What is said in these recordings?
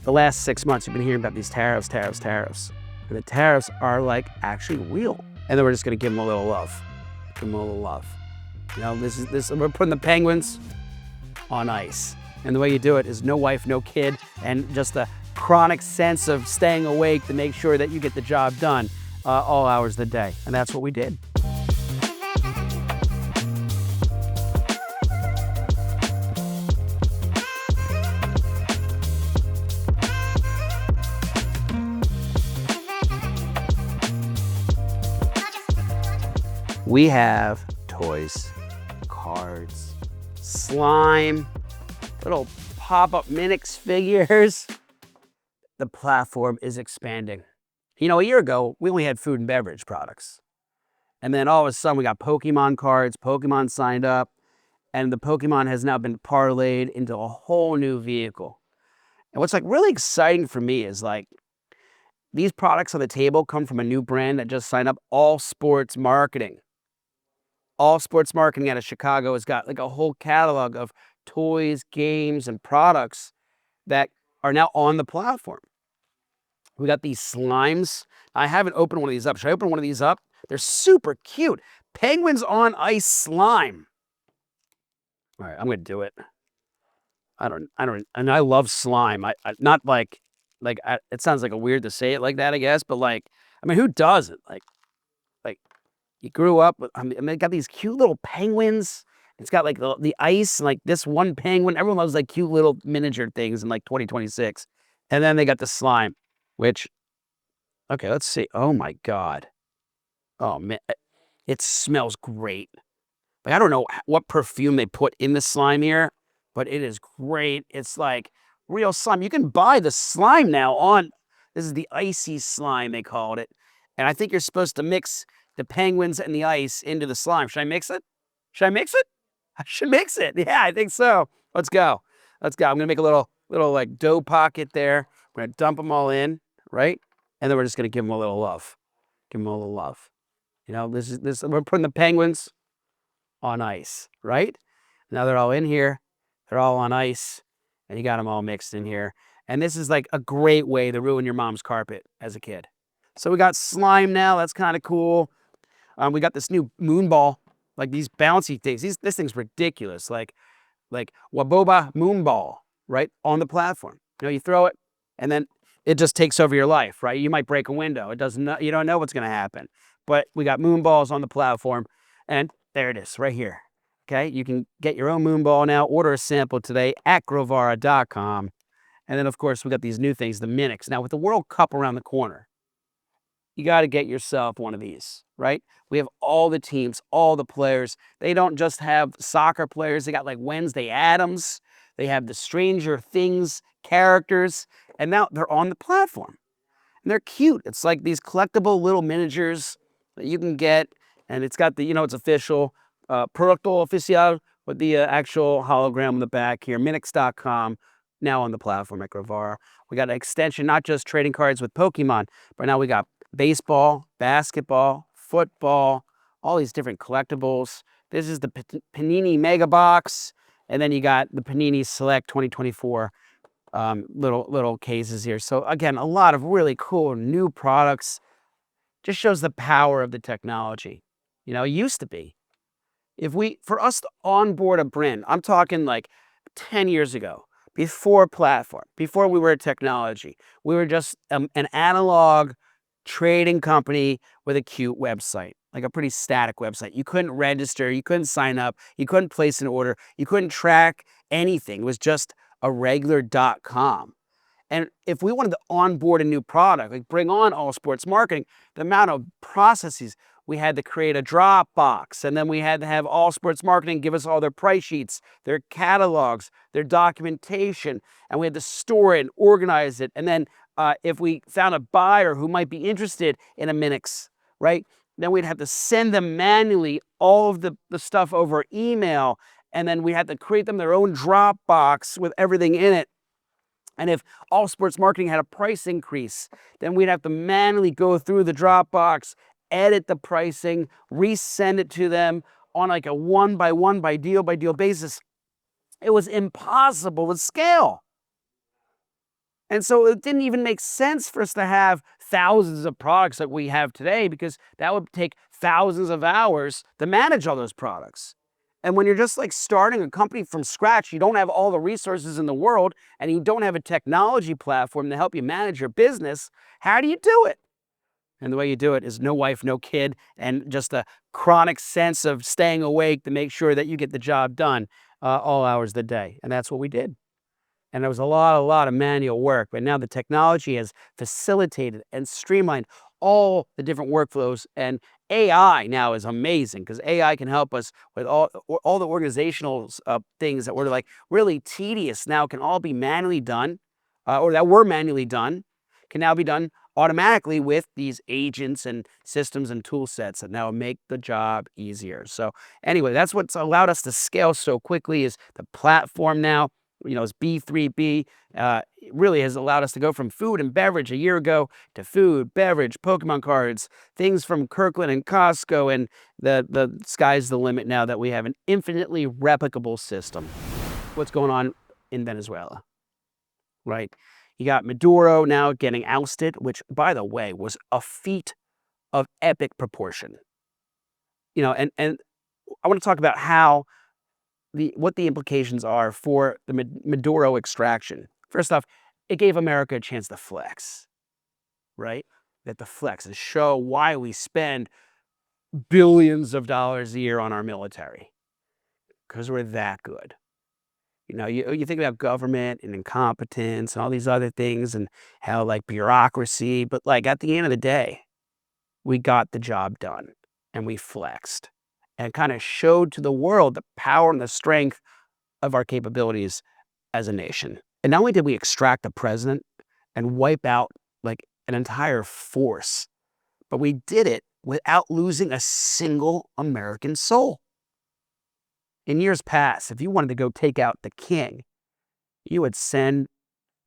the last 6 months, you've been hearing about these tariffs. And the tariffs are like actually real. And then we're just gonna give them a little love. Give them a little love. You know, we're putting the penguins on ice. And the way you do it is no wife, no kid, and just a chronic sense of staying awake to make sure that you get the job done all hours of the day. And that's what we did. We have toys, cards, slime, little pop-up Minix figures. The platform is expanding. You know, a year ago, we only had food and beverage products. And then all of a sudden, we got Pokemon cards, Pokemon signed up, and the Pokemon has now been parlayed into a whole new vehicle. And what's like really exciting for me is like, these products on the table come from a new brand that just signed up, All Sports Marketing. All Sports Marketing out of Chicago has got like a whole catalog of toys, games, and products that are now on the platform. We got these slimes. I haven't opened one of these up. Should I open one of these up? They're super cute. Penguins on ice slime. All right, I'm gonna do it. And I love slime. Not like it sounds like a weird to say it like that, I guess, but like, I mean, who doesn't? Like you grew up with, I mean, they got these cute little penguins. It's got like the ice and like this one penguin. Everyone loves like cute little miniature things in like 2026. And then they got the slime, which, okay, let's see. Oh my God. Oh man, it smells great. Like, I don't know what perfume they put in the slime here, but it is great. It's like real slime. You can buy the slime now this is the icy slime, they called it. And I think you're supposed to mix the penguins and the ice into the slime. Should I mix it? Should I mix it? I should mix it. Yeah, I think so. Let's go. I'm gonna make a little like dough pocket there. I'm gonna dump them all in, right? And then we're just gonna give them a little love. Give them a little love. You know, we're putting the penguins on ice, right? Now they're all in here. They're all on ice, and you got them all mixed in here. And this is like a great way to ruin your mom's carpet as a kid. So we got slime now. That's kind of cool. We got this new moon ball, like these bouncy things. This thing's ridiculous. Like Waboba moon ball, right? On the platform. You know, you throw it and then it just takes over your life, right? You might break a window. You don't know what's going to happen. But we got moon balls on the platform, and there it is right here. Okay, you can get your own moon ball now. Order a sample today at Grovara.com. And then, of course, we got these new things, the Minix. Now, with the World Cup around the corner, you got to get yourself one of these, right? We have all the teams, all the players. They don't just have soccer players. They got like Wednesday Addams. They have the Stranger Things characters. And now they're on the platform. And they're cute. It's like these collectible little miniatures that you can get. And it's got the, you know, it's official. Producto Oficial with the actual hologram on the back here. Minix.com. Now on the platform at Grovara. We got an extension, not just trading cards with Pokemon, but now we got baseball, basketball, football, all these different collectibles. This is the Panini Mega Box, and then you got the Panini Select 2024 little cases here. So again, a lot of really cool new products. Just shows the power of the technology. You know, it used to be, for us to onboard a brand, I'm talking like 10 years ago, before platform, before we were a technology, we were just an analog trading company with a cute website, like a pretty static website. You couldn't register, you couldn't sign up, you couldn't place an order, you couldn't track anything. It was just a regular .com. And if we wanted to onboard a new product, like bring on All Sports Marketing, the amount of processes, we had to create a Dropbox, and then we had to have All Sports Marketing give us all their price sheets, their catalogs, their documentation, and we had to store it and organize it. And then if we found a buyer who might be interested in a Minix, right, then we'd have to send them manually all of the stuff over email, and then we had to create them their own Dropbox with everything in it. And if All Sports Marketing had a price increase, then we'd have to manually go through the Dropbox, edit the pricing, resend it to them on like a one-by-one, by deal basis. It was impossible to scale. And so it didn't even make sense for us to have thousands of products like we have today, because that would take thousands of hours to manage all those products. And when you're just like starting a company from scratch, you don't have all the resources in the world, and you don't have a technology platform to help you manage your business. How do you do it? And the way you do it is no wife, no kid, and just a chronic sense of staying awake to make sure that you get the job done all hours of the day. And that's what we did. And there was a lot of manual work, but now the technology has facilitated and streamlined all the different workflows. And AI now is amazing, because AI can help us with all the organizational things that were like really tedious now can all be manually done, or that were manually done, can now be done automatically with these agents and systems and tool sets that now make the job easier. So anyway, that's what's allowed us to scale so quickly, is the platform now. It's B3B. It really has allowed us to go from food and beverage a year ago to food, beverage, Pokemon cards, things from Kirkland and Costco, and the sky's the limit now that we have an infinitely replicable system. What's going on in Venezuela, right? You got Maduro now getting ousted, which, by the way, was a feat of epic proportion. And I want to talk about how what the implications are for the Maduro extraction. First off, it gave America a chance to flex, right? That the flex and show why we spend billions of dollars a year on our military, because we're that good. You think about government and incompetence and all these other things, and how like bureaucracy, but like at the end of the day, we got the job done, and we flexed and kind of showed to the world the power and the strength of our capabilities as a nation. And not only did we extract the president and wipe out like an entire force, but we did it without losing a single American soul. In years past, if you wanted to go take out the king, you would send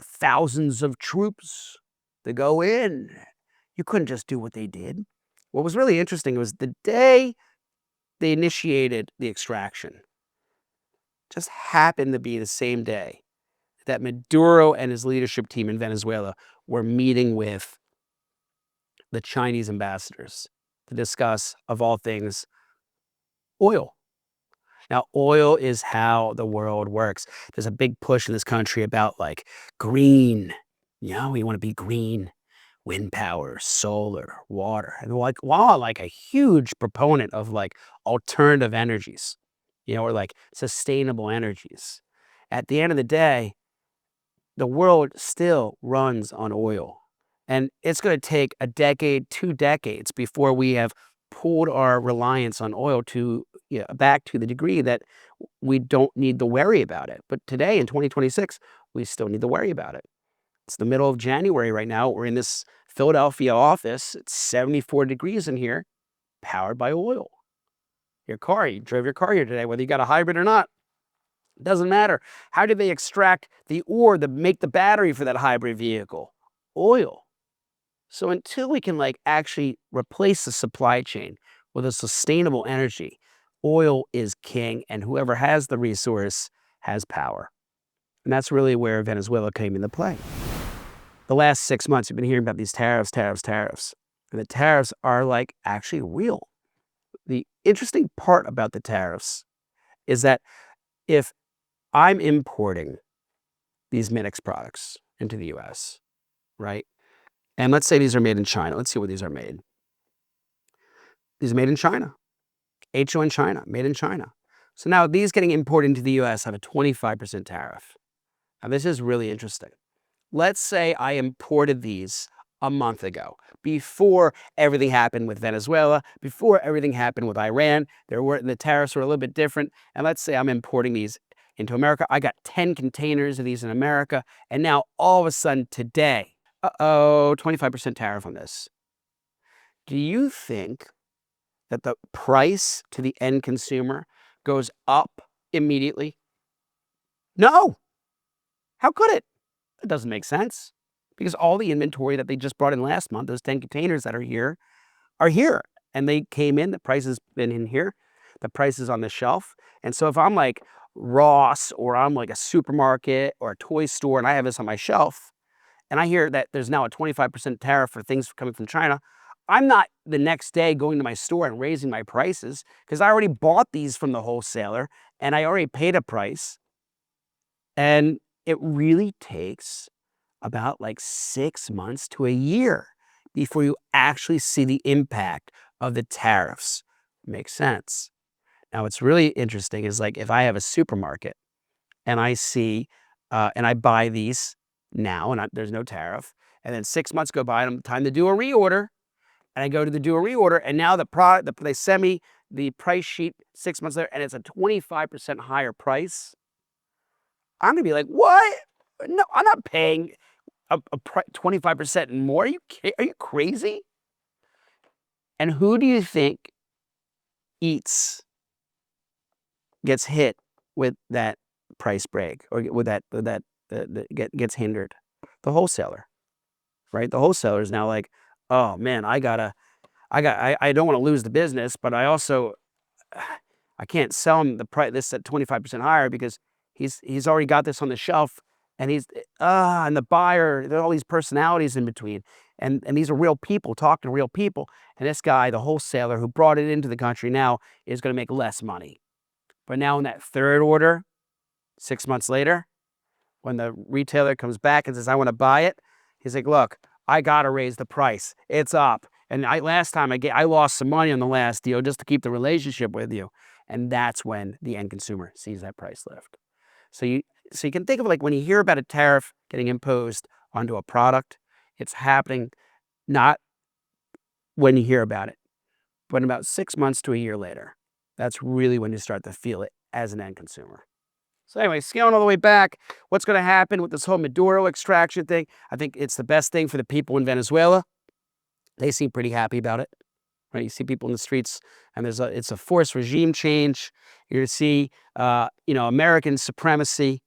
thousands of troops to go in. You couldn't just do what they did. What was really interesting was the day they initiated the extraction just happened to be the same day that Maduro and his leadership team in Venezuela were meeting with the Chinese ambassadors to discuss, of all things, oil. Now, oil is how the world works. There's a big push in this country about like green. We want to be green. Wind power, solar, water. And like, wow, like a huge proponent of like alternative energies, or like sustainable energies. At the end of the day, the world still runs on oil. And it's going to take a decade, 2 decades before we have pulled our reliance on oil to back to the degree that we don't need to worry about it. But today in 2026, we still need to worry about it. It's the middle of January right now. We're in this Philadelphia office. It's 74 degrees in here, powered by oil. You drove your car here today, whether you got a hybrid or not. It doesn't matter. How did they extract the ore to make the battery for that hybrid vehicle? Oil. So until we can like actually replace the supply chain with a sustainable energy, oil is king, and whoever has the resource has power. And that's really where Venezuela came into play. The last 6 months, you've been hearing about these tariffs. And the tariffs are like actually real. The interesting part about the tariffs is that if I'm importing these mixed products into the US, right? And let's say these are made in China. Let's see where these are made. These are made in China. HO in China, made in China. So now these getting imported into the US have a 25% tariff. Now this is really interesting. Let's say I imported these a month ago, before everything happened with Venezuela, before everything happened with Iran. The tariffs were a little bit different. And let's say I'm importing these into America. I got 10 containers of these in America. And now all of a sudden today, 25% tariff on this. Do you think that the price to the end consumer goes up immediately? No. How could it? It doesn't make sense, because all the inventory that they just brought in last month, those 10 containers that are here, and they came in, the price has been in here, the price is on the shelf. And so if I'm like Ross, or I'm like a supermarket or a toy store, and I have this on my shelf, and I hear that there's now a 25% tariff for things coming from China, I'm not the next day going to my store and raising my prices because I already bought these from the wholesaler and I already paid a price. And it really takes about like 6 months to a year before you actually see the impact of the tariffs. Makes sense. Now, what's really interesting is like if I have a supermarket and I see, and I buy these now and there's no tariff, and then 6 months go by and I'm time to do a reorder, and I go to do a reorder, and now the product, they send me the price sheet 6 months later, and it's a 25% higher price. I'm gonna be like, what? No, I'm not paying a 25% more. Are you crazy? And who do you think gets hit with that price break or with that gets hindered? The wholesaler, right? The wholesaler is now like, oh man, I don't want to lose the business, but I also I can't sell him this at 25% higher because he's already got this on the shelf, and and the buyer, there are all these personalities in between, and these are real people talking to real people, and this guy, the wholesaler who brought it into the country, now is going to make less money. But now in that third order, 6 months later, when the retailer comes back and says, I want to buy it, he's like, look, I got to raise the price. It's up. And last time I lost some money on the last deal just to keep the relationship with you. And that's when the end consumer sees that price lift. So you can think of it like when you hear about a tariff getting imposed onto a product, it's happening not when you hear about it, but about 6 months to a year later. That's really when you start to feel it as an end consumer. So anyway, scaling all the way back, what's going to happen with this whole Maduro extraction thing? I think it's the best thing for the people in Venezuela. They seem pretty happy about it, right? You see people in the streets, and it's a forced regime change. You're going to see, American supremacy.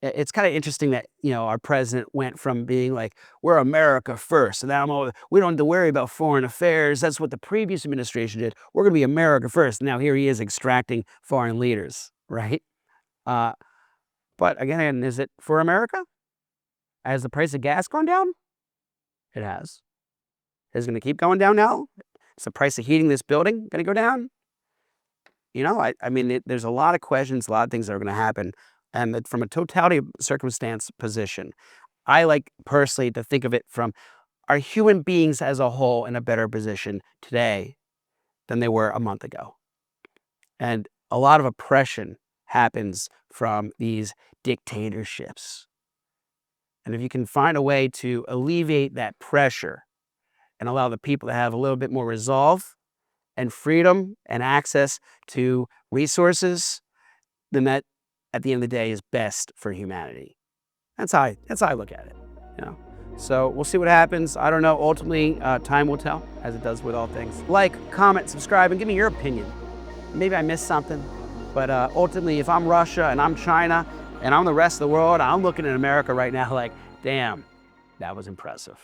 It's kind of interesting that, our president went from being like, we're America first, and now we don't have to worry about foreign affairs. That's what the previous administration did. We're going to be America first. Now here he is extracting foreign leaders, right? But again, is it for America? Has the price of gas gone down? It has. Is it going to keep going down now? Is the price of heating this building going to go down? There's a lot of questions, a lot of things that are going to happen. And from a totality of circumstance position, I like personally to think of it from, are human beings as a whole in a better position today than they were a month ago? And a lot of oppression happens from these dictatorships. And if you can find a way to alleviate that pressure and allow the people to have a little bit more resolve and freedom and access to resources, then that, at the end of the day, is best for humanity. That's how I look at it. So we'll see what happens. I don't know. Ultimately, time will tell, as it does with all things. Like, comment, subscribe, and give me your opinion. Maybe I missed something, but ultimately, if I'm Russia and I'm China and I'm the rest of the world, I'm looking at America right now like, damn, that was impressive.